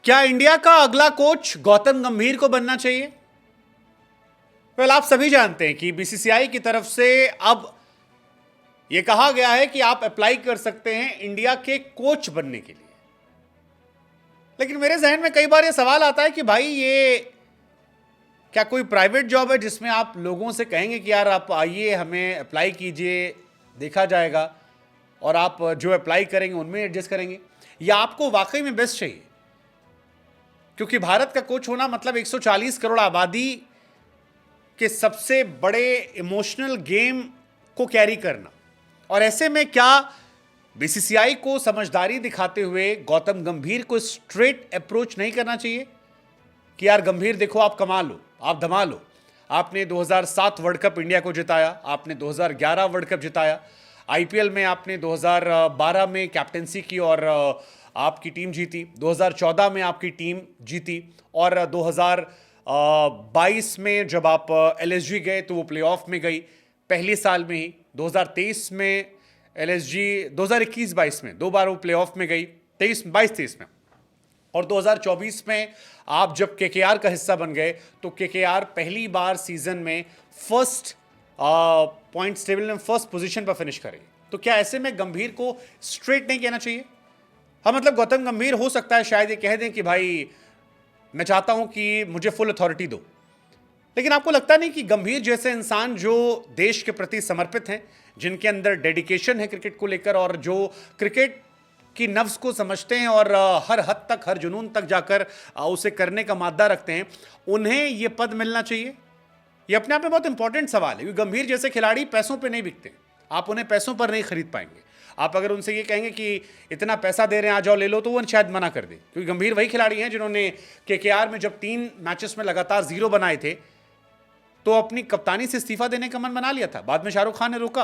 क्या इंडिया का अगला कोच गौतम गंभीर को बनना चाहिए? आप सभी जानते हैं कि बीसीसीआई की तरफ से अब यह कहा गया है कि आप अप्लाई कर सकते हैं इंडिया के कोच बनने के लिए। लेकिन मेरे जहन में कई बार यह सवाल आता है कि भाई ये क्या कोई प्राइवेट जॉब है जिसमें आप लोगों से कहेंगे कि यार आप आइए, हमें अप्लाई कीजिए, देखा जाएगा और आप जो अप्लाई करेंगे उनमें एडजस्ट करेंगे, या आपको वाकई में बेस्ट चाहिए? क्योंकि भारत का कोच होना मतलब 140 करोड़ आबादी के सबसे बड़े इमोशनल गेम को कैरी करना। और ऐसे में क्या बीसीसीआई को समझदारी दिखाते हुए गौतम गंभीर को स्ट्रेट अप्रोच नहीं करना चाहिए कि यार गंभीर देखो, आप कमा लो, आप धमा लो, आपने 2007 वर्ल्ड कप इंडिया को जिताया, आपने 2011 वर्ल्ड कप जिताया, आईपीएल में आपने 2012 में कैप्टेंसी की और आपकी टीम जीती, 2014 में आपकी टीम जीती, और 2022 में जब आप एलएसजी गए तो वो प्लेऑफ में गई पहले साल में ही। 2023 में एलएसजी, 2021-22 में दो बार वो प्लेऑफ में गई, 22-23 में, और 2024 में आप जब केकेआर का हिस्सा बन गए तो केकेआर पहली बार सीजन में फर्स्ट पॉइंट्स टेबल में फर्स्ट पोजीशन पर फिनिश करेगी। तो क्या ऐसे में गंभीर को स्ट्रेट नहीं कहना चाहिए? हाँ, मतलब गौतम गंभीर हो सकता है शायद ये कह दें कि भाई मैं चाहता हूं कि मुझे फुल अथॉरिटी दो, लेकिन आपको लगता नहीं कि गंभीर जैसे इंसान जो देश के प्रति समर्पित हैं, जिनके अंदर डेडिकेशन है क्रिकेट को लेकर, और जो क्रिकेट की नफ्स को समझते हैं और हर हद तक, हर जुनून तक जाकर उसे करने का मादा रखते हैं, उन्हें यह पद मिलना चाहिए? यह अपने आप में बहुत इंपॉर्टेंट सवाल है, क्योंकि गंभीर जैसे खिलाड़ी पैसों पे नहीं बिकते, आप उन्हें पैसों पर नहीं खरीद पाएंगे। आप अगर उनसे ये कहेंगे कि इतना पैसा दे रहे हैं, आ जाओ ले लो, तो वो शायद मना कर दे, क्योंकि गंभीर वही खिलाड़ी हैं जिन्होंने केकेआर में जब 3 मैचेस में लगातार 0 बनाए थे तो अपनी कप्तानी से इस्तीफा देने का मन बना लिया था। बाद में शाहरुख खान ने रोका।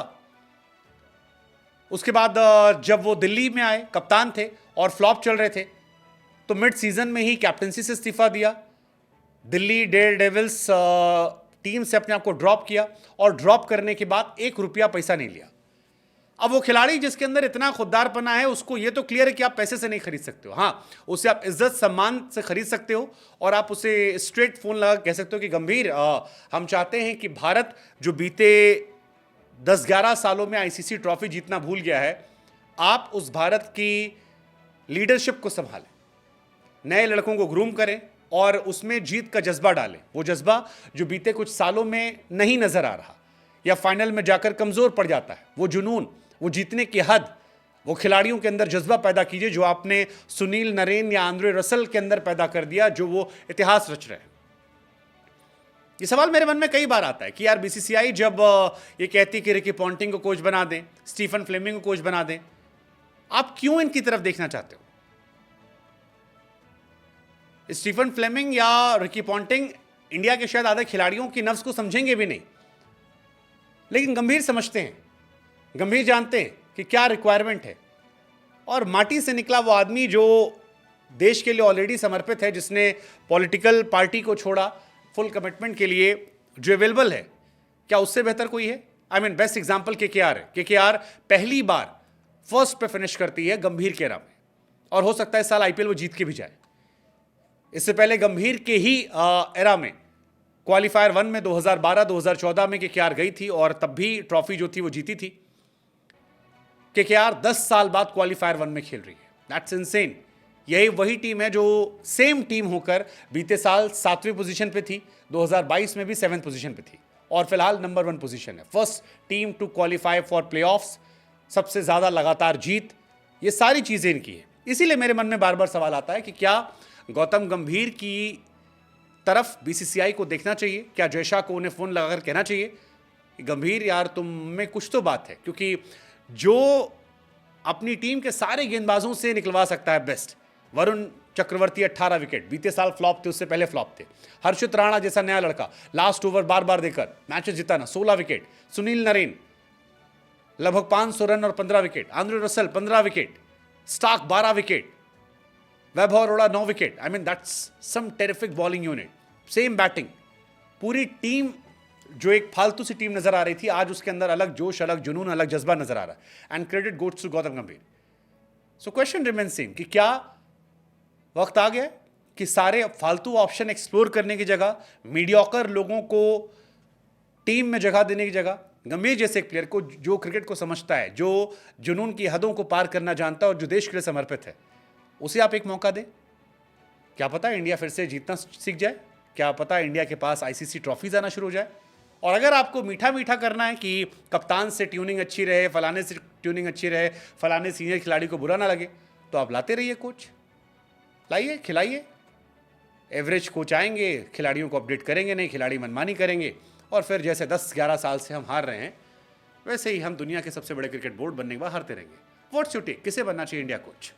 उसके बाद जब वो दिल्ली में आए, कप्तान थे और फ्लॉप चल रहे थे, तो मिड सीजन में ही कैप्टनसी से इस्तीफा दिया, दिल्ली डेयर डेविल्स टीम से अपने आप को ड्रॉप किया, और ड्रॉप करने के बाद 1 रुपया पैसा नहीं लिया। अब वो खिलाड़ी जिसके अंदर इतना खुददारपना है, उसको ये तो क्लियर है कि आप पैसे से नहीं खरीद सकते हो। हाँ, उसे आप इज्जत सम्मान से खरीद सकते हो, और आप उसे स्ट्रेट फोन लगा कह सकते हो कि गंभीर, हम चाहते हैं कि भारत जो बीते 10-11 सालों में आईसीसी ट्रॉफी जीतना भूल गया है, आप उस भारत की लीडरशिप को संभालें, नए लड़कों को ग्रूम करें और उसमें जीत का जज्बा डालें, वो जज्बा जो बीते कुछ सालों में नहीं नजर आ रहा या फाइनल में जाकर कमजोर पड़ जाता है, वो जुनून, वो जीतने की हद, वो खिलाड़ियों के अंदर जज्बा पैदा कीजिए जो आपने सुनील नरेन या आंद्रे रसल के अंदर पैदा कर दिया, जो वो इतिहास रच रहे हैं। ये सवाल मेरे मन में कई बार आता है कि यार बीसीसीआई जब ये कहती कि रिकी पॉन्टिंग को कोच बना दें, स्टीफन फ्लेमिंग को कोच बना दें, आप क्यों इनकी तरफ देखना चाहते हो? स्टीफन फ्लेमिंग या रिकी पॉन्टिंग इंडिया के शायद आधे खिलाड़ियों की नफ्स को समझेंगे भी नहीं, लेकिन गंभीर समझते हैं, गंभीर जानते हैं कि क्या रिक्वायरमेंट है, और माटी से निकला वो आदमी जो देश के लिए ऑलरेडी समर्पित है, जिसने पॉलिटिकल पार्टी को छोड़ा फुल कमिटमेंट के लिए, जो अवेलेबल है, क्या उससे बेहतर कोई है? I mean best example KKR है। केकेआर पहली बार फर्स्ट पे फिनिश करती है गंभीर के एरा में, और हो सकता है इस साल आईपीएल वो जीत के भी जाए। इससे पहले गंभीर के ही एरा में क्वालिफायर 1 में 2012-2014 में केकेआर गई थी, और तब भी ट्रॉफी जो थी वो जीती थी। केकेआर 10 साल बाद क्वालिफायर 1 में खेल रही है। That's insane. यही वही टीम है जो सेम टीम होकर बीते साल 7वीं पोजीशन पे थी, 2022 में भी 7th पोजीशन पे थी, और फिलहाल नंबर 1 पोजीशन है। First team to qualify for playoffs, सबसे ज्यादा लगातार जीत, ये सारी चीजें इनकी है। इसीलिए मेरे मन में बार बार सवाल आता है कि क्या गौतम गंभीर की तरफ बीसीसीआई को देखना चाहिए? क्या जयशाह को उन्हें फोन लगाकर कहना चाहिए कि गंभीर यार तुम में कुछ तो बात है? क्योंकि जो अपनी टीम के सारे गेंदबाजों से निकलवा सकता है बेस्ट, वरुण चक्रवर्ती 18 विकेट, बीते साल फ्लॉप थे, उससे पहले फ्लॉप थे। हर्षित राणा जैसा नया लड़का लास्ट ओवर बार बार देकर मैचेस जिताना, 16 विकेट। सुनील नरेन लगभग 500 रन और 15 wicket. Andre Russell 15 wicket. Starc 12 wicket. Vaibhav Arora 9 wicket. I mean that's some terrific bowling unit, same batting. पूरी टीम जो एक फालतू सी टीम नजर आ रही थी, आज उसके अंदर अलग जोश, अलग जुनून, अलग जज्बा नजर आ रहा है। And credit goes to Gautam Gambhir. So question remains same कि क्या वक्त आ गया कि सारे फालतू ऑप्शन एक्सप्लोर करने की जगह, मीडियोकर लोगों को टीम में जगह देने की जगह, गंभीर जैसे एक प्लेयर को जो क्रिकेट को समझता है, जो जुनून की हदों को पार करना जानता है और जो देश के लिए समर्पित है, उसे आप एक मौका दें। क्या पता इंडिया फिर से जीतना सीख जाए, क्या पता इंडिया के पास आईसीसी ट्रॉफीज आना शुरू हो जाए। और अगर आपको मीठा मीठा करना है कि कप्तान से ट्यूनिंग अच्छी रहे, फलाने से ट्यूनिंग अच्छी रहे, फलाने सीनियर खिलाड़ी को बुरा ना लगे, तो आप लाते रहिए कोच, लाइए, खिलाइए। एवरेज कोच आएंगे, खिलाड़ियों को अपडेट करेंगे नहीं, खिलाड़ी मनमानी करेंगे, और फिर जैसे 10-11 साल से हम हार रहे हैं, वैसे ही हम दुनिया के सबसे बड़े क्रिकेट बोर्ड बनने के बाद हारते रहेंगे। व्हाट्स योर टेक, किसे बनना चाहिए इंडिया कोच?